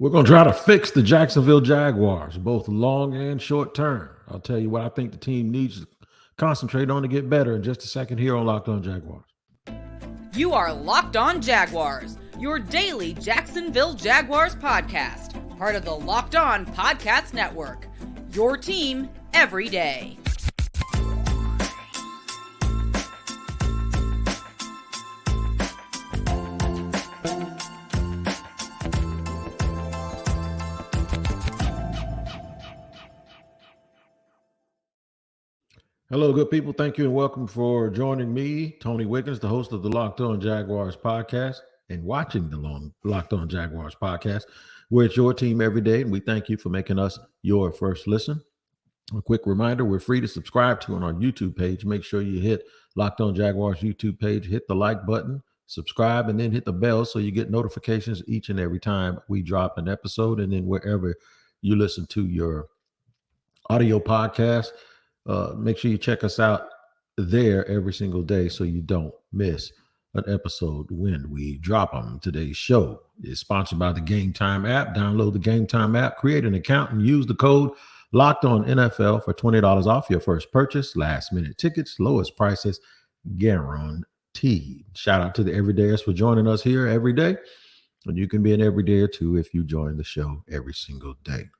We're going to try to fix the Jacksonville Jaguars, both long and short term. I'll tell you what I think the team needs to concentrate on to get better in just a second here on Locked On Jaguars. You are Locked On Jaguars, your daily Jacksonville Jaguars podcast, part of the Locked On Podcast Network, your team every day. Hello, good people. Thank you and welcome for joining me, Tony Wiggins, the host of the Locked On Jaguars podcast and watching the Locked On Jaguars podcast. We're at your team every day, and we thank you for making us your first listen. A quick reminder, we're free to subscribe to on our YouTube page. Make sure you hit Locked On Jaguars YouTube page, hit the like button, subscribe, and then hit the bell so you get notifications each and every time we drop an episode. And then wherever you listen to your audio podcast, make sure you check us out there every single day so you don't miss an episode when we drop them. Today's show is sponsored by the Gametime app. Download the Gametime app, create an account, and use the code LOCKEDONNFL for $20 off your first purchase. Last minute tickets, lowest prices guaranteed. Shout out to the everydayers for joining us here every day. And you can be an everydayer too if you join the show every single day.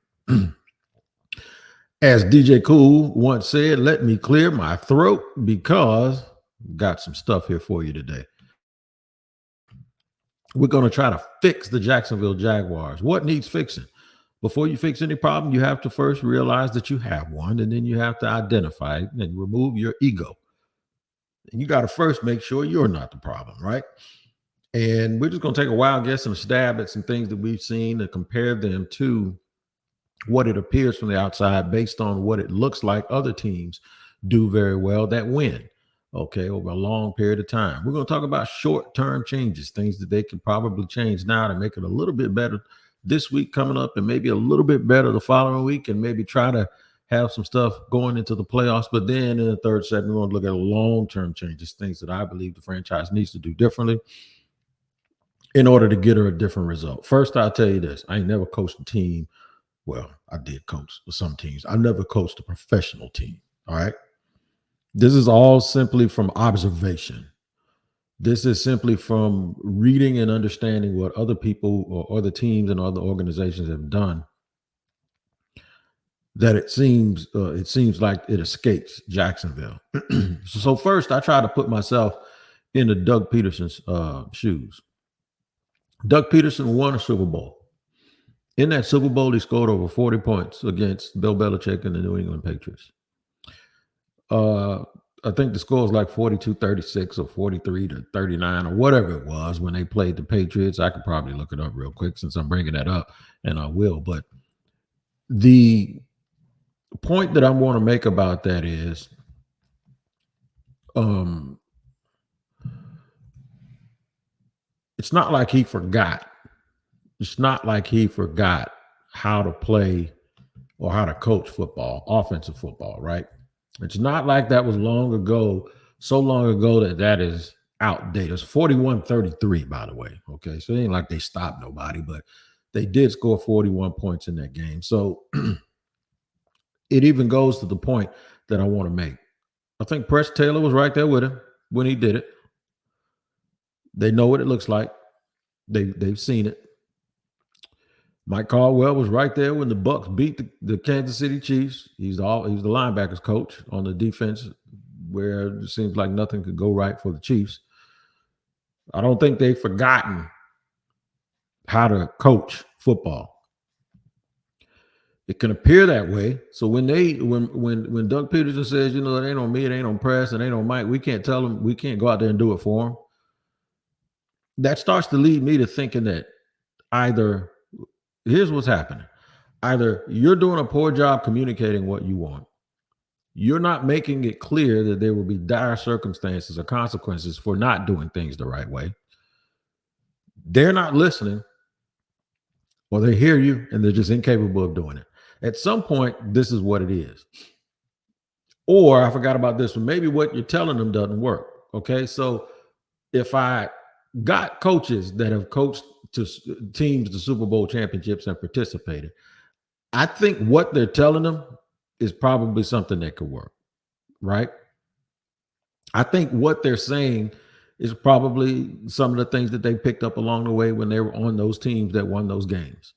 As DJ Cool once said, let me clear my throat because I've got some stuff here for you today. We're going to try to fix the Jacksonville Jaguars. What needs fixing? Before you fix any problem, you have to first realize that you have one, and then you have to identify it and remove your ego. And you got to first make sure you're not the problem, right? And we're just going to take a wild guess and a stab at some things that we've seen and compare them to what it appears from the outside based on what it looks like other teams do very well that win, okay, over a long period of time. We're going to talk about short-term changes, things that they can probably change now to make it a little bit better this week coming up and maybe a little bit better the following week and maybe try to have some stuff going into the playoffs. But then in the third segment, we're going to look at long-term changes, things that I believe the franchise needs to do differently in order to get her a different result. First, I'll tell you this. I ain't never coached a team. Well, I did coach some teams. I never coached a professional team, all right? This is all simply from observation. This is simply from reading and understanding what other people or other teams and other organizations have done, that it seems like it escapes Jacksonville. So first, I try to put myself into Doug Peterson's shoes. Doug Peterson won a Super Bowl. In that Super Bowl, he scored over 40 points against Bill Belichick and the New England Patriots. I think the score was like 42-36 or 43-39 or whatever it was when they played the Patriots. I could probably look it up real quick since I'm bringing that up, and I will. But the point that I want to make about that is it's not like he forgot. It's not like he forgot how to play or how to coach football, offensive football, right? It's not like that was long ago, so long ago that is outdated. It's 41-33, by the way, okay? So it ain't like they stopped nobody, but they did score 41 points in that game. So it even goes to the point that I want to make. I think Press Taylor was right there with him when he did it. They know what it looks like. They've seen it. Mike Caldwell was right there when the Bucks beat the Kansas City Chiefs. He's the linebackers coach on the defense where it seems like nothing could go right for the Chiefs. I don't think they've forgotten how to coach football. It can appear that way. So when Doug Peterson says, it ain't on me, it ain't on Press, it ain't on Mike, we can't tell them, we can't go out there and do it for them. That starts to lead me to thinking that either here's what's happening. Either you're doing a poor job communicating what you want. You're not making it clear that there will be dire circumstances or consequences for not doing things the right way. They're not listening, or they hear you and they're just incapable of doing it. At some point, this is what it is. Or I forgot about this one. Maybe what you're telling them doesn't work. Okay. So if I got coaches that have coached teams to Super Bowl championships and participated. I think what they're telling them is probably something that could work, right? I think what they're saying is probably some of the things that they picked up along the way when they were on those teams that won those games.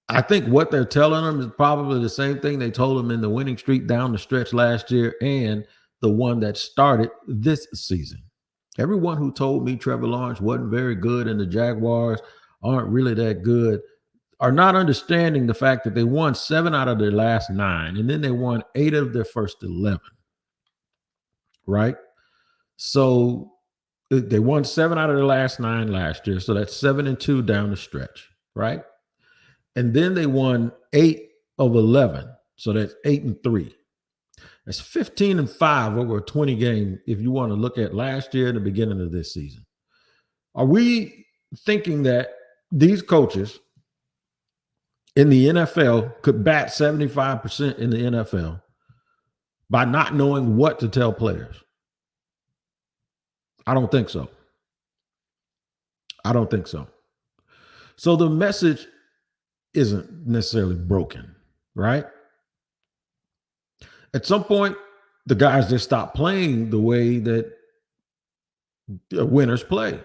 I think what they're telling them is probably the same thing they told them in the winning streak down the stretch last year and the one that started this season. Everyone who told me Trevor Lawrence wasn't very good and the Jaguars aren't really that good are not understanding the fact that they won 7 out of their last 9, and then they won 8 of their first 11, right? So they won 7 out of their last 9 last year. So that's 7-2 down the stretch, right? And then they won 8 of 11. So that's 8-3. That's 15-5 over a 20 game if you want to look at last year and the beginning of this season. Are we thinking that these coaches in the NFL could bat 75% in the NFL by not knowing what to tell players? I don't think so. I don't think so. So the message isn't necessarily broken, right? At some point, the guys just stop playing the way that the winners play.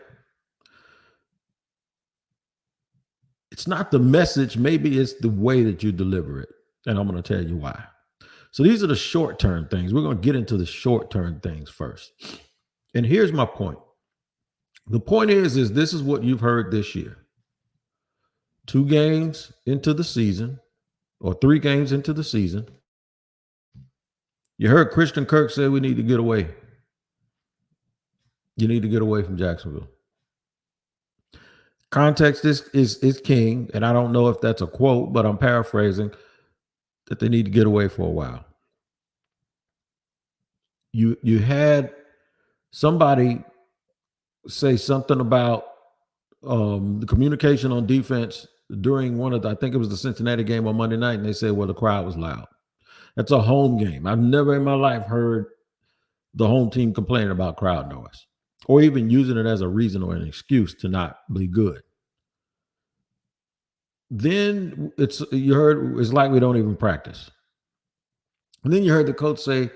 It's not the message. Maybe it's the way that you deliver it. And I'm going to tell you why. So these are the short-term things. We're going to get into the short-term things first. And here's my point. The point is this is what you've heard this year. 2 games into the season, or 3 games into the season, you heard Christian Kirk say we need to get away. You need to get away from Jacksonville. Context is king, and I don't know if that's a quote, but I'm paraphrasing that they need to get away for a while. You had somebody say something about the communication on defense during one of the, I think it was the Cincinnati game on Monday night, and they said, well, the crowd was loud. That's a home game. I've never in my life heard the home team complaining about crowd noise or even using it as a reason or an excuse to not be good. Then you heard it's like we don't even practice. And then you heard the coach say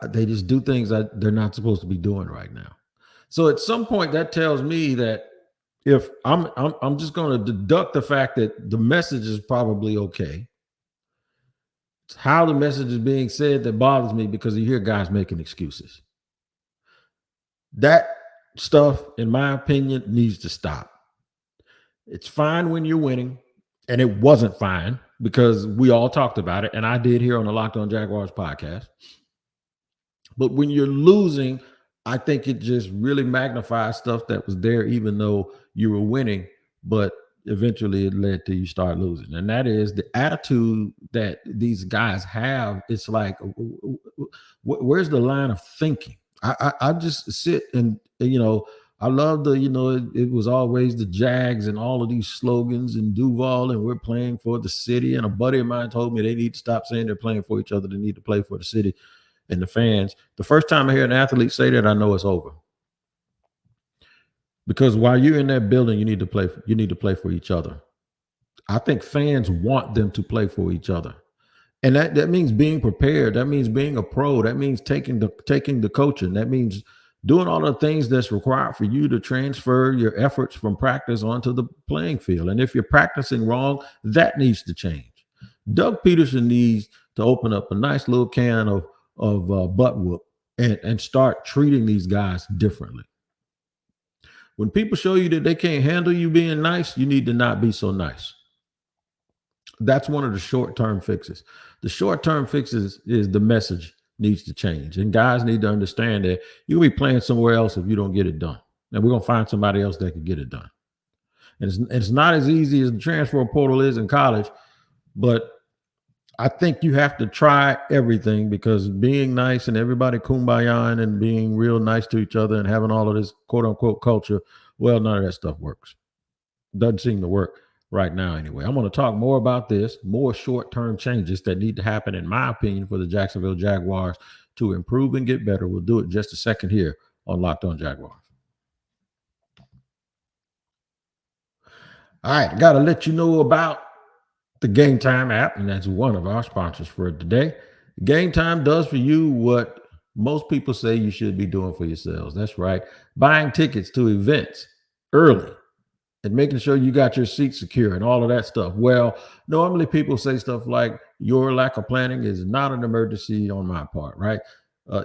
they just do things that they're not supposed to be doing right now. So at some point that tells me that if I'm just going to deduct the fact that the message is probably okay. It's how the message is being said that bothers me, because you hear guys making excuses. That stuff, in my opinion, needs to stop. It's fine when you're winning, and it wasn't fine because we all talked about it, and I did here on the Locked On Jaguars podcast. But when you're losing, I think it just really magnifies stuff that was there, even though you were winning, but eventually it led to you start losing. And that is the attitude that these guys have. It's like, where's the line of thinking? I just sit and, I love it was always the Jags and all of these slogans and Duval, and we're playing for the city. And a buddy of mine told me they need to stop saying they're playing for each other. They need to play for the city and the fans. The first time I hear an athlete say that, I know it's over. Because while you're in that building, you need to play for each other. I think fans want them to play for each other. And that means being prepared. That means being a pro. That means taking the coaching. That means doing all the things that's required for you to transfer your efforts from practice onto the playing field. And if you're practicing wrong, that needs to change. Doug Peterson needs to open up a nice little can of butt whoop and start treating these guys differently. When people show you that they can't handle you being nice, you need to not be so nice. That's one of the short-term fixes. The short-term fixes is the message needs to change. And guys need to understand that you'll be playing somewhere else if you don't get it done. And we're going to find somebody else that can get it done. And it's not as easy as the transfer portal is in college, but I think you have to try everything, because being nice and everybody kumbaya and being real nice to each other and having all of this quote unquote culture, well, none of that stuff works. Doesn't seem to work right now anyway. I'm going to talk more about this, more short-term changes that need to happen, in my opinion, for the Jacksonville Jaguars to improve and get better. We'll do it in just a second here on Locked On Jaguars. All right, I got to let you know about the Gametime app, and that's one of our sponsors for today. Gametime does for you what most people say you should be doing for yourselves. That's right, buying tickets to events early and making sure you got your seat secure and all of that stuff. Well, normally people say stuff like your lack of planning is not an emergency on my part, right?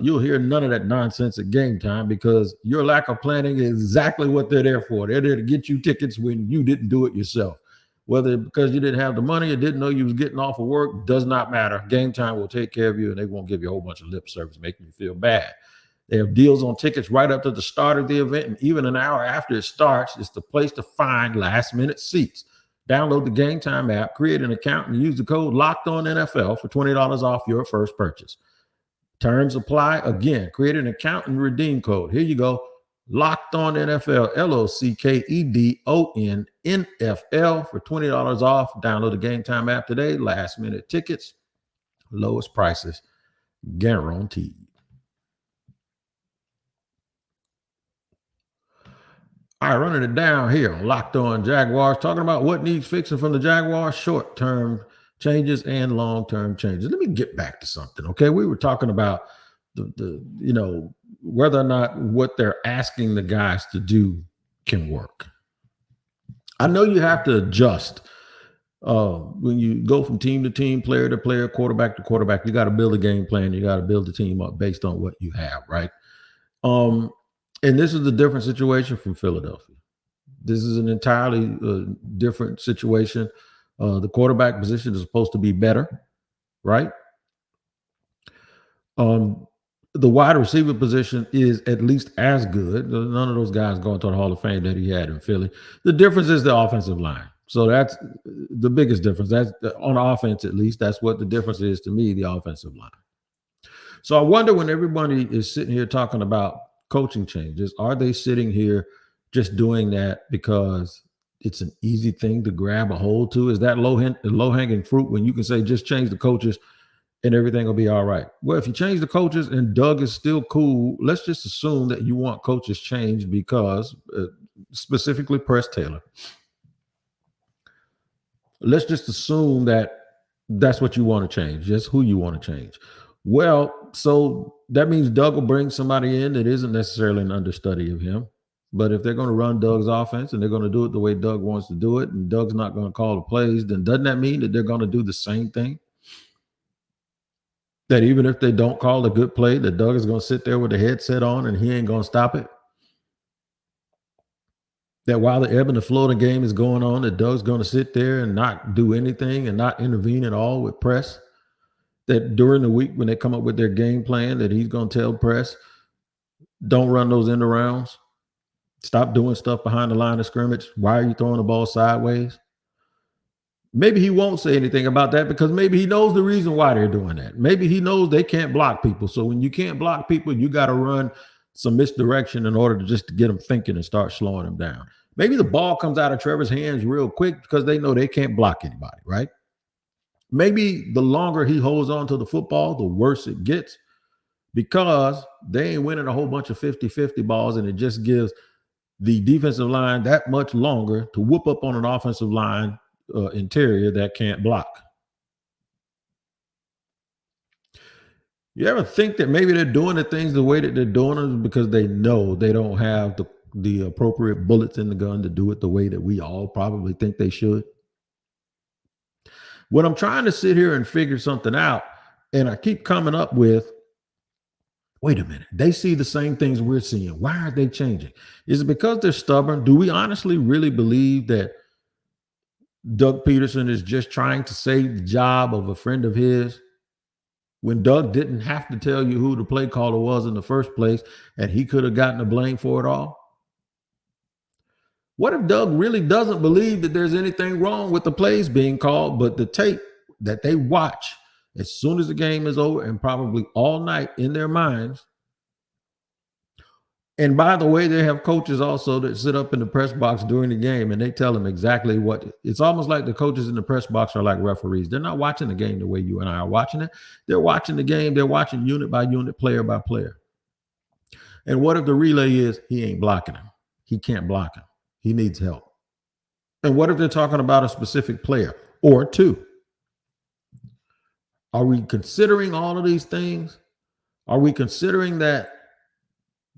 You'll hear none of that nonsense at Gametime because your lack of planning is exactly what they're there for. They're there to get you tickets when you didn't do it yourself. Whether because you didn't have the money or didn't know you was getting off of work, does not matter. Gametime will take care of you and they won't give you a whole bunch of lip service making you feel bad. They have deals on tickets right up to the start of the event, and even an hour after it starts, it's the place to find last-minute seats. Download the Gametime app, create an account, and use the code LOCKEDONNFL for $20 off your first purchase. Terms apply. Again, create an account and redeem code. Here you go. Locked On NFL, LOCKEDON NFL for $20 off. Download the Gametime app today. Last-minute tickets, lowest prices, guaranteed. All right, running it down here on Locked On Jaguars, talking about what needs fixing from the Jaguars, short-term changes and long-term changes. Let me get back to something, okay? We were talking about the whether or not what they're asking the guys to do can work. I know you have to adjust when you go from team to team, player to player, quarterback to quarterback. You got to build a game plan. You got to build the team up based on what you have, right? And this is a different situation from Philadelphia. This is an entirely different situation. The quarterback position is supposed to be better, right? The wide receiver position is at least as good. None of those guys going to the Hall of Fame that he had in Philly. The difference is the offensive line. So that's the biggest difference. That's on offense, at least. That's what the difference is to me, the offensive line. So I wonder when everybody is sitting here talking about coaching changes, are they sitting here just doing that because it's an easy thing to grab a hold to? Is that low-hanging fruit when you can say just change the coaches and everything will be all right? Well, if you change the coaches and Doug is still cool, let's just assume that you want coaches changed because specifically Press Taylor. Let's just assume that that's what you want to change, just who you want to change. Well, so that means Doug will bring somebody in that isn't necessarily an understudy of him. But if they're going to run Doug's offense and they're going to do it the way Doug wants to do it, and Doug's not going to call the plays, then doesn't that mean that they're going to do the same thing? That even if they don't call a good play, that Doug is going to sit there with the headset on and he ain't going to stop it? That while the ebb and the flow of the game is going on, that Doug's going to sit there and not do anything and not intervene at all with press? That during the week when they come up with their game plan, that he's going to tell press, don't run those end arounds. Stop doing stuff behind the line of scrimmage. Why are you throwing the ball sideways? Maybe he won't say anything about that because maybe he knows the reason why they're doing that. Maybe he knows they can't block people. So when you can't block people, you got to run some misdirection in order to just get them thinking and start slowing them down. Maybe the ball comes out of Trevor's hands real quick because they know they can't block anybody, right? Maybe the longer he holds on to the football, the worse it gets because they ain't winning a whole bunch of 50-50 balls, and it just gives the defensive line that much longer to whoop up on an offensive line interior that can't block. You ever think that maybe they're doing the things the way that they're doing it because they know they don't have the appropriate bullets in the gun to do it the way that we all probably think they should? When I'm trying to sit here and figure something out, and I keep coming up with, wait a minute, they see the same things we're seeing. Why are they changing? Is it because they're stubborn? Do we honestly really believe that Doug Peterson is just trying to save the job of a friend of his when Doug didn't have to tell you who the play caller was in the first place and he could have gotten the blame for it all? What if Doug really doesn't believe that there's anything wrong with the plays being called, but the tape that they watch as soon as the game is over and probably all night in their minds? And by the way, they have coaches also that sit up in the press box during the game and they tell them exactly what. It's almost like the coaches in the press box are like referees. They're not watching the game the way you and I are watching it. They're watching the game. They're watching unit by unit, player by player. And what if the relay is he ain't blocking him? He can't block him. He needs help. And what if they're talking about a specific player or two? Are we considering all of these things? Are we considering that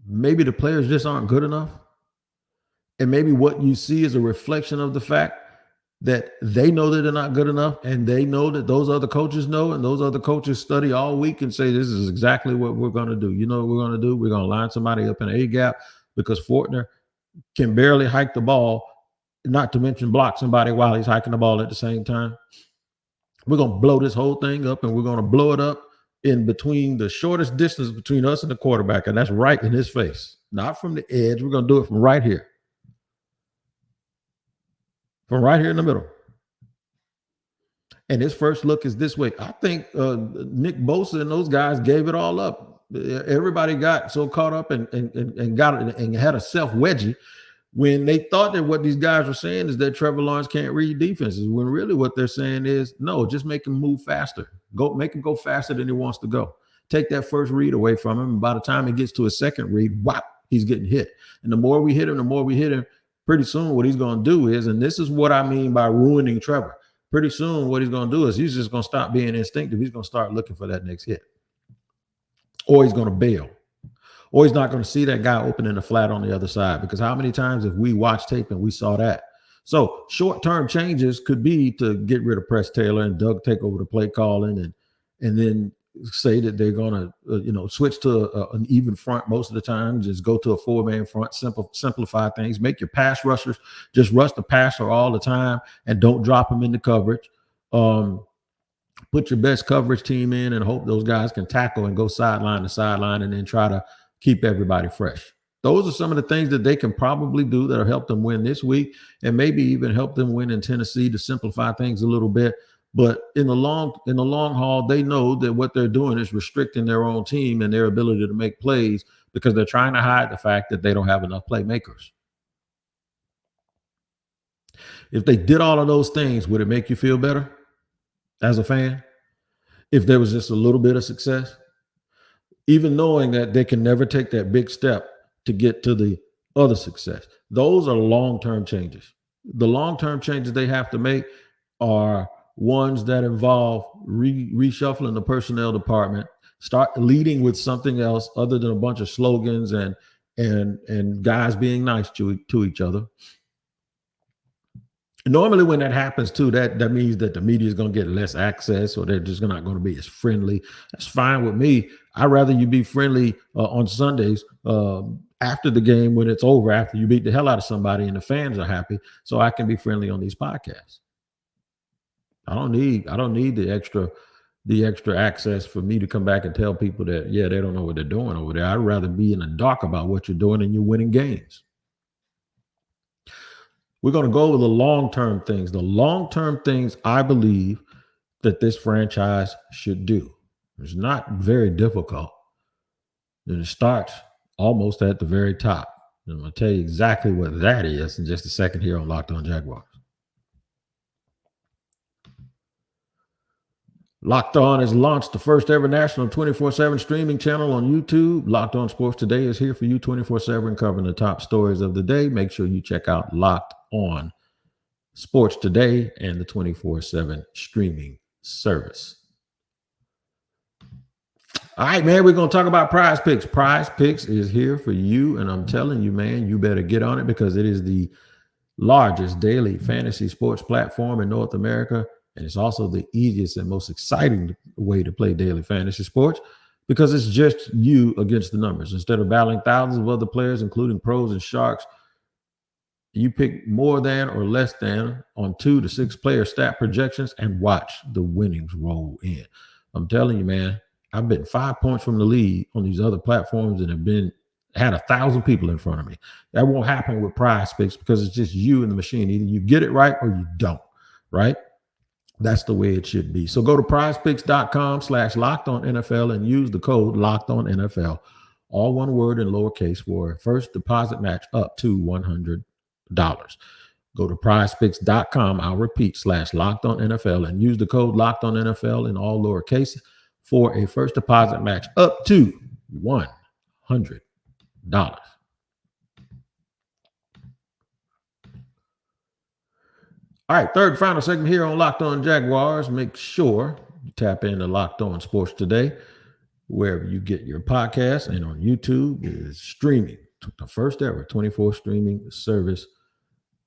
maybe the players just aren't good enough? And maybe what you see is a reflection of the fact that they know that they're not good enough, and they know that those other coaches know, and those other coaches study all week and say, this is exactly what we're going to do. You know what we're going to do? We're going to line somebody up in an A gap because Fortner can barely hike the ball, not to mention block somebody while he's hiking the ball at the same time. We're going to blow this whole thing up, and we're going to blow it up in between the shortest distance between us and the quarterback, and that's right in his face, not from the edge. We're going to do it from right here. From right here in the middle. And his first look is this way. I think Nick Bosa and those guys gave it all up. Everybody got so caught up and got it and had a self wedgie when they thought that what these guys were saying is that Trevor Lawrence can't read defenses, when really what they're saying is, no, just make him move faster. Make him go faster than he wants to go. Take that first read away from him. And by the time he gets to a second read, whop, he's getting hit. And the more we hit him, pretty soon what he's going to do is, and this is what I mean by ruining Trevor, pretty soon what he's going to do is he's just going to stop being instinctive. He's going to start looking for that next hit. Or he's going to bail. Or he's not going to see that guy opening the flat on the other side, because how many times have we watched tape and we saw that? So short-term changes could be to get rid of Press Taylor and Doug take over the play calling and then say that they're going to, switch to an even front most of the time, just go to a four-man front, simplify things, make your pass rushers just rush the passer all the time and don't drop them into coverage. Put your best coverage team in and hope those guys can tackle and go sideline to sideline and then try to keep everybody fresh. Those are some of the things that they can probably do that'll help them win this week and maybe even help them win in Tennessee to simplify things a little bit. But in the long haul, they know that what they're doing is restricting their own team and their ability to make plays because they're trying to hide the fact that they don't have enough playmakers. If they did all of those things, would it make you feel better as a fan? If there was just a little bit of success? Even knowing that they can never take that big step to get to the other success. Those are long-term changes. The long-term changes they have to make are ones that involve reshuffling the personnel department, start leading with something else other than a bunch of slogans and guys being nice to each other. Normally when that happens too, that means that the media is going to get less access, or they're just not going to be as friendly. That's fine with me. I'd rather you be friendly on Sundays after the game, when it's over, after you beat the hell out of somebody and the fans are happy, so I can be friendly on these podcasts. I don't need the extra access for me to come back and tell people that, yeah, they don't know what they're doing over there. I'd rather be in the dark about what you're doing and you're winning games. We're going to go with the long-term things. The long-term things I believe that this franchise should do. It's not very difficult. And it starts almost at the very top. And I'm going to tell you exactly what that is in just a second here on Locked On Jaguars. Locked On has launched the first ever national 24/7 streaming channel on YouTube. Locked On Sports Today is here for you 24/7, covering the top stories of the day. Make sure you check out Locked On Sports Today and the 24/7 streaming service. All right, man, we're going to talk about PrizePicks. PrizePicks is here for you, and I'm telling you, man, you better get on it because it is the largest daily fantasy sports platform in North America. And it's also the easiest and most exciting way to play daily fantasy sports because it's just you against the numbers. Instead of battling thousands of other players, including pros and sharks, you pick more than or less than on 2 to 6 player stat projections and watch the winnings roll in. I'm telling you, man, I've been 5 points from the lead on these other platforms and had 1,000 people in front of me. That won't happen with PrizePicks because it's just you and the machine. Either you get it right or you don't, right? That's the way it should be. So go to prizepicks.com/LockedOnNFL and use the code LockedOnNFL, all one word in lowercase, for a first deposit match up to $100. Go to prizepicks.com, I'll repeat, /LockedOnNFL and use the code LockedOnNFL in all lowercase for a first deposit match up to $100. All right, third and final segment here on Locked On Jaguars. Make sure you tap into Locked On Sports Today, wherever you get your podcast, and on YouTube is streaming, the first ever 24 streaming service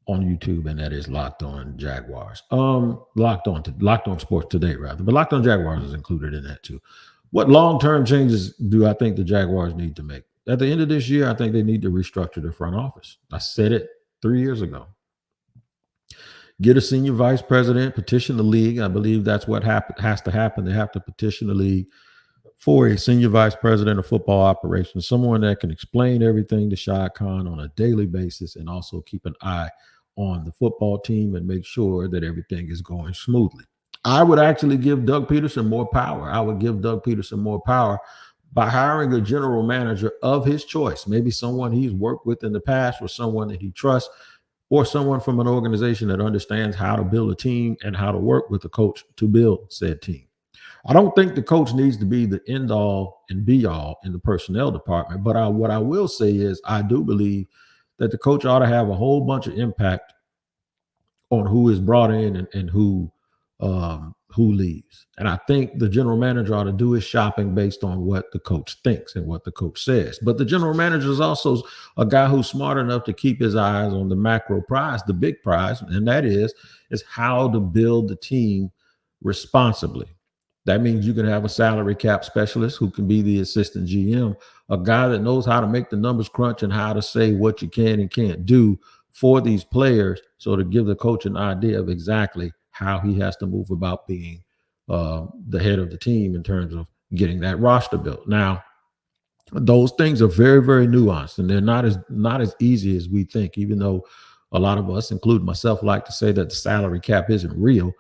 on YouTube, and that is Locked On Jaguars. Locked On Sports Today, rather, but Locked On Jaguars is included in that too. What long-term changes do I think the Jaguars need to make? At the end of this year, I think they need to restructure their front office. I said it 3 years ago. Get a senior vice president, petition the league. I believe that's what has to happen. They have to petition the league for a senior vice president of football operations, someone that can explain everything to Shad Khan on a daily basis and also keep an eye on the football team and make sure that everything is going smoothly. I would actually give Doug Peterson more power. I would give Doug Peterson more power by hiring a general manager of his choice, maybe someone he's worked with in the past or someone that he trusts, or someone from an organization that understands how to build a team and how to work with the coach to build said team. I don't think the coach needs to be the end all and be all in the personnel department, but what I will say is I do believe that the coach ought to have a whole bunch of impact on who is brought in and who leaves. And I think the general manager ought to do his shopping based on what the coach thinks and what the coach says. But the general manager is also a guy who's smart enough to keep his eyes on the macro prize, the big prize, and that is how to build the team responsibly. That means you can have a salary cap specialist who can be the assistant GM, a guy that knows how to make the numbers crunch and how to say what you can and can't do for these players, so to give the coach an idea of exactly how he has to move about being the head of the team in terms of getting that roster built. Now, those things are very, very nuanced, and they're not as easy as we think, even though a lot of us, including myself, like to say that the salary cap isn't real.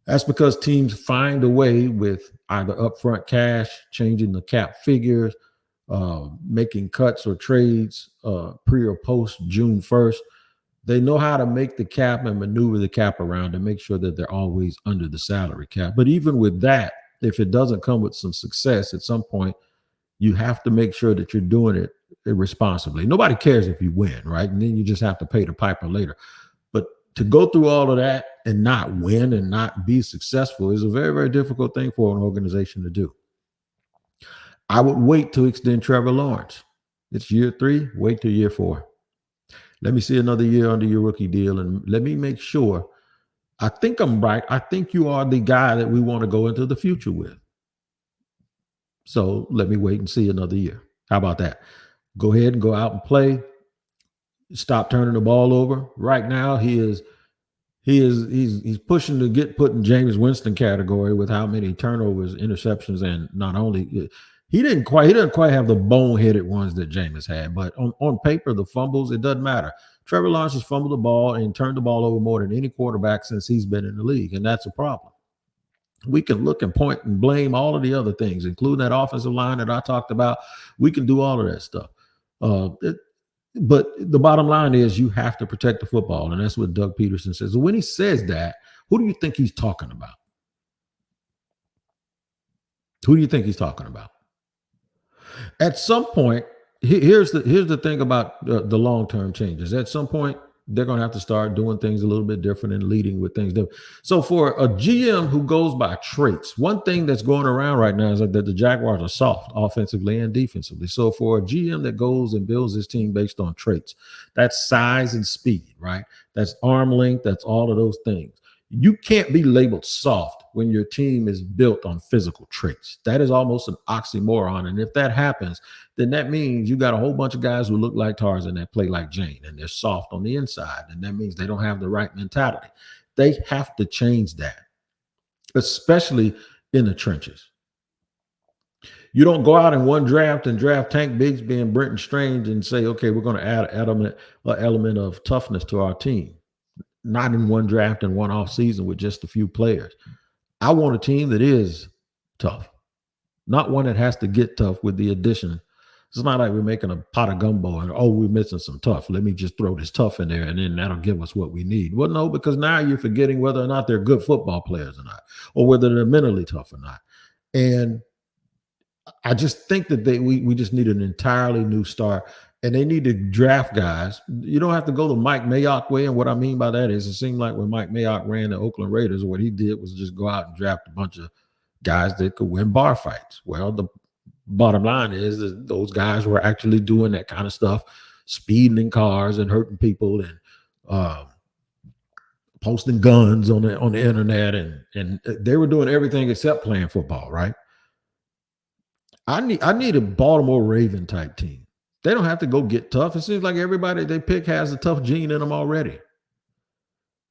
That's because teams find a way with either upfront cash, changing the cap figures, making cuts or trades pre or post June 1st. They know how to make the cap and maneuver the cap around and make sure that they're always under the salary cap. But even with that, if it doesn't come with some success at some point, you have to make sure that you're doing it responsibly. Nobody cares if you win, right? And then you just have to pay the piper later. But to go through all of that and not win and not be successful is a very, very difficult thing for an organization to do. I would wait to extend Trevor Lawrence. It's year 3, wait till year 4. Let me see another year under your rookie deal, and let me make sure. I think I'm right. I think you are the guy that we want to go into the future with. So let me wait and see another year. How about that? Go ahead and go out and play. Stop turning the ball over. Right now, he's pushing to get put in Jameis Winston category with how many turnovers, interceptions, and not only he doesn't quite have the boneheaded ones that Jameis had, but on paper, the fumbles, it doesn't matter. Trevor Lawrence has fumbled the ball and turned the ball over more than any quarterback since he's been in the league, and that's a problem. We can look and point and blame all of the other things, including that offensive line that I talked about. We can do all of that stuff. But the bottom line is you have to protect the football, and that's what Doug Peterson says. So when he says that, who do you think he's talking about? Who do you think he's talking about? At some point, here's the thing about the long-term changes. At some point, they're going to have to start doing things a little bit different and leading with things different. So for a GM who goes by traits, one thing that's going around right now is that the Jaguars are soft offensively and defensively. So for a GM that goes and builds his team based on traits, that's size and speed, right? That's arm length. That's all of those things. You can't be labeled soft when your team is built on physical traits. That is almost an oxymoron. And if that happens, then that means you got a whole bunch of guys who look like Tarzan that play like Jane, and they're soft on the inside. And that means they don't have the right mentality. They have to change that, especially in the trenches. You don't go out in one draft and draft Tank Bigsby and Brenton Strange and say, okay, we're going to add an element of toughness to our team. Not in one draft and one off season with just a few players. I want a team that is tough, not one that has to get tough with the addition. It's not like we're making a pot of gumbo and, we're missing some tough. Let me just throw this tough in there and then that'll give us what we need. Well, no, because now you're forgetting whether or not they're good football players or not, or whether they're mentally tough or not. And I just think that we just need an entirely new start. And they need to draft guys. You don't have to go the Mike Mayock way. And what I mean by that is it seemed like when Mike Mayock ran the Oakland Raiders, what he did was just go out and draft a bunch of guys that could win bar fights. Well, the bottom line is that those guys were actually doing that kind of stuff, speeding in cars and hurting people and posting guns on the internet, and they were doing everything except playing football, right? I need a Baltimore Raven type team. They don't have to go get tough. It seems like everybody they pick has a tough gene in them already.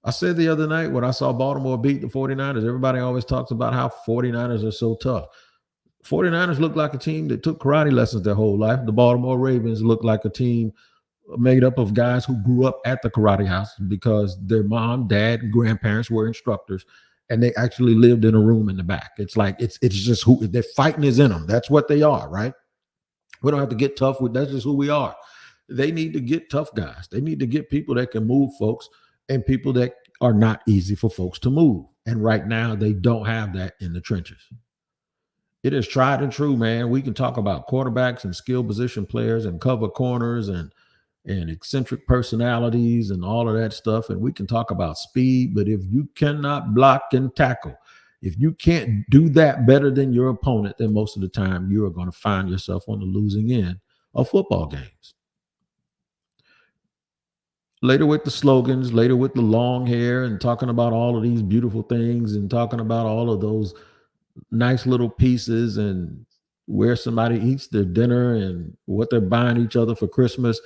I said the other night when I saw Baltimore beat the 49ers, everybody always talks about how 49ers are so tough. 49ers look like a team that took karate lessons their whole life. The Baltimore Ravens look like a team made up of guys who grew up at the karate house because their mom, dad, and grandparents were instructors, and they actually lived in a room in the back. It's like it's just who they're fighting is in them. That's what they are, right? We don't have to get tough with that's just who we are. They need to get tough guys. They need to get people that can move folks and people that are not easy for folks to move. And right now, they don't have that in the trenches. It is tried and true, man. We can talk about quarterbacks and skill position players and cover corners and eccentric personalities and all of that stuff. And we can talk about speed, but if you cannot block and tackle, if you can't do that better than your opponent, then most of the time you are going to find yourself on the losing end of football games. Later with the slogans, later with the long hair and talking about all of these beautiful things and talking about all of those nice little pieces and where somebody eats their dinner and what they're buying each other for Christmas.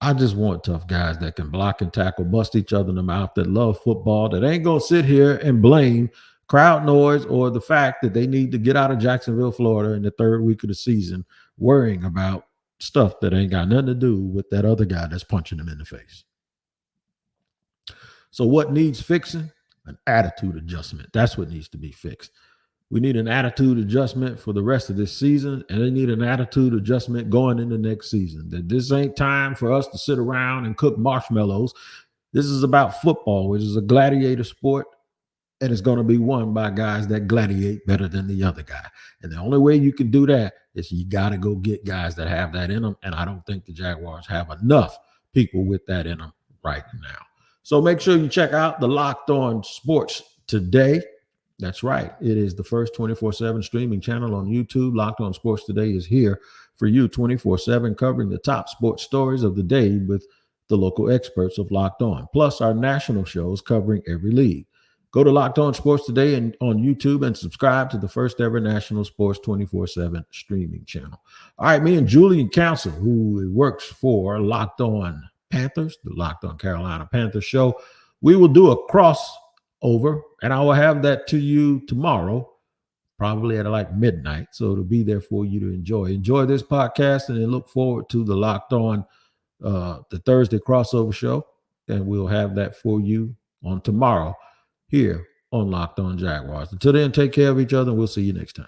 I just want tough guys that can block and tackle, bust each other in the mouth, that love football, that ain't going to sit here and blame crowd noise or the fact that they need to get out of Jacksonville, Florida in the third week of the season, worrying about stuff that ain't got nothing to do with that other guy that's punching them in the face. So what needs fixing? An attitude adjustment. That's what needs to be fixed. We need an attitude adjustment for the rest of this season, and they need an attitude adjustment going into next season. That this ain't time for us to sit around and cook marshmallows. This is about football, which is a gladiator sport, and it's going to be won by guys that gladiate better than the other guy. And the only way you can do that is you got to go get guys that have that in them, and I don't think the Jaguars have enough people with that in them right now. So make sure you check out the Locked On Sports Today. That's right. It is the first 24/7 streaming channel on YouTube. Locked On Sports Today is here for you 24/7, covering the top sports stories of the day with the local experts of Locked On, plus our national shows covering every league. Go to Locked On Sports Today and on YouTube and subscribe to the first ever national sports 24/7 streaming channel. All right, me and Julian Council, who works for Locked On Panthers, the Locked On Carolina Panthers show, we will do a crossover, and I will have that to you tomorrow, probably at like midnight. So it'll be there for you to enjoy. Enjoy this podcast, and then look forward to the Locked On, the Thursday crossover show, and we'll have that for you on tomorrow here on Locked On Jaguars. Until then, take care of each other, and we'll see you next time.